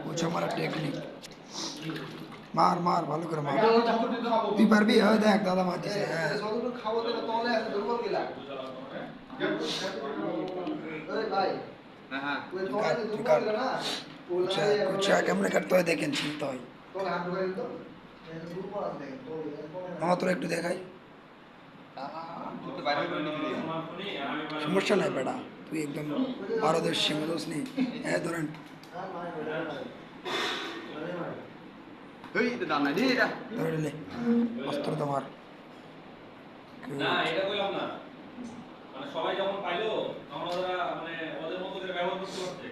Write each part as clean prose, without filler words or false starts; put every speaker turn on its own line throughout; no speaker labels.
পুছো মারা টেকনিক মার মার ভালো করে মার তুই পারবি হ্যাঁ দেখ দাদা মার দিছে হ্যাঁ কুচা কেমনে কাটতে হয় দেখেন চিনতে হয় আমার তোরা একটু দেখাই সমস্যা নাই বেটা তুই একদম পারদর্শী দোষ নেই হ্যাঁ ধরেন ধরলে অস্ত্র তোমার
না এটা কইলাম না মানে সবাই যখন পাইলো তখন ওরা মানে ওদের মতো করে ব্যবহার করতে পারছে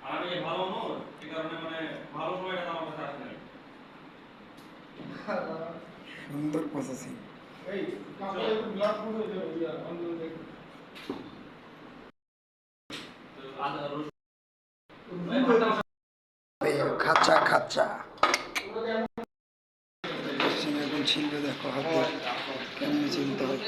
আর আমি যে ভালো নই এই কারণে মানে ভালো সময়টা আমার কাছে আসে নাই
সুন্দর প্রসেসিং এই কাপড়ে ব্লাড ফুল হয়ে যাবে ইয়া অন্ধ খাচ্চা খাচ্চা এখন ছিলবে দেখো হাতে কেমনি চিনতে হয়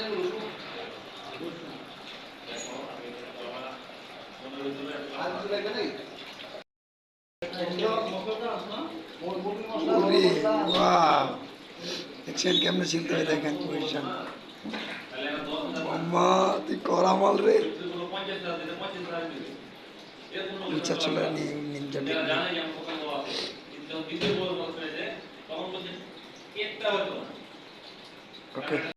দেখছেন কেমনে চিনতে হয় দেখেন পজিশন মাম্মা তুই করা মাল রে নিচা চলে নিনজা টেকনিক ওকে